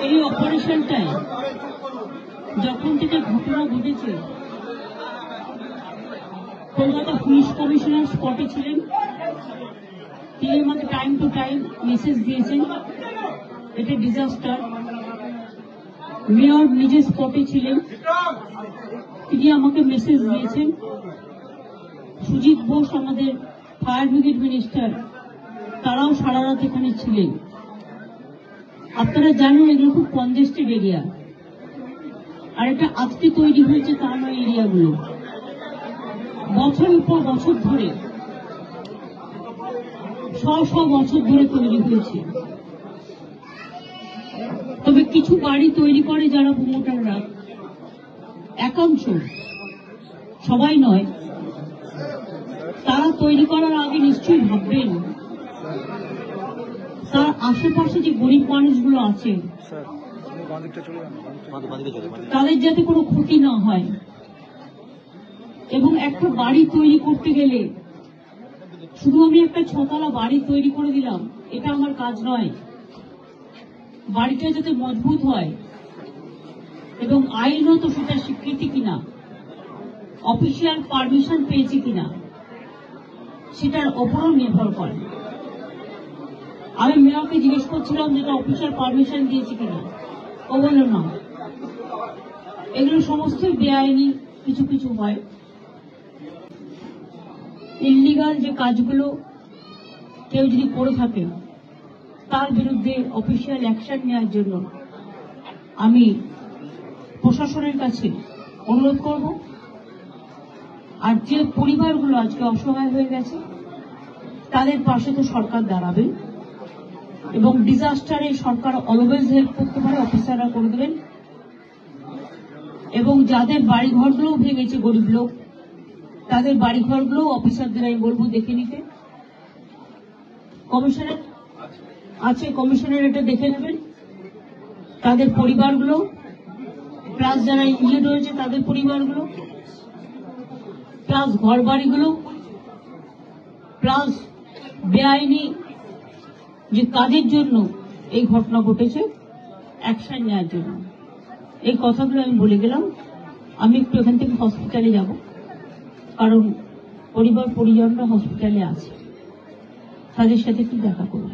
এই অপারেশনটায় যখন থেকে ঘটনা ঘটেছে, কলকাতা পুলিশ কমিশনার স্পটে ছিলেন। তিনি আমাকে টাইম টু টাইম মেসেজ দিয়েছেন এটা ডিজাস্টার। মেয়র নিজে স্পটে ছিলেন, তিনি আমাকে মেসেজ দিয়েছেন। সুজিত বোস আমাদের ফায়ার ব্রিগেড মিনিস্টার, তারাও সারা রাত এখানে ছিলেন। আপনারা জানেন এগুলো খুব কনজেস্টেড এরিয়া, আর এটা আজকে তৈরি হয়েছে তা নয়। এরিয়াগুলো বছরের পর বছর ধরে, শ বছর ধরে তৈরি হয়েছে। তবে কিছু বাড়ি তৈরি করে যারা প্রমোটাররা, একাংশ, সবাই নয়, তারা তৈরি করার আগে নিশ্চয়ই ভাববেন তার আশেপাশে যে গরিব মানুষগুলো আছে তাদের যাতে কোনো ক্ষতি না হয়। এবং একটা বাড়ি তৈরি করতে গেলে শুধু আমি একটা 6 তলা বাড়ি তৈরি করে দিলাম, এটা আমার কাজ নয়। বাড়িটা যাতে মজবুত হয় এবং আইনত সেটা স্বীকৃতি কিনা, অফিসিয়াল পারমিশন পেয়েছে কিনা, সেটার ওপরও নির্ভর করে। আমি মেয়রকে জিজ্ঞেস করছিলাম যেটা অফিসিয়াল পারমিশন দিয়েছে কিনা, ও বলল না। এগুলো সমস্তই বেআইনি কিছু কিছু হয়। ইল্লিগাল যে কাজগুলো কেউ যদি করে থাকে তার বিরুদ্ধে অফিসিয়াল অ্যাকশন নেওয়ার জন্য আমি প্রশাসনের কাছে অনুরোধ করব। আর যে পরিবারগুলো আজকে অসহায় হয়ে গেছে তাদের পাশে তো সরকার দাঁড়াবে, এবং ডিজাস্টারে সরকার অলওয়েজ হেল্প করতে পারে, অফিসাররা করে দেবেন। এবং যাদের বাড়িঘরগুলো ভেঙেছে গরিব লোক, তাদের বাড়িঘরগুলো অফিসারদের আমি বলবো দেখে নিতে। কমিশনার আছে, কমিশনার এটা দেখে নেবেন। তাদের পরিবারগুলো, প্লাস যারা ইনজিউর্ড হয়েছে তাদের পরিবারগুলো, প্লাস ঘর বাড়িগুলো, প্লাস বেআইনি যে কাজের জন্য এই ঘটনা ঘটেছে অ্যাকশন নেওয়ার জন্য। এই কথাগুলো আমি বলে গেলাম। আমি একটু এখান থেকে হসপিটালে যাব, কারণ পরিবার পরিজনরা হসপিটালে আছে, তাদের সাথে একটু দেখা করব।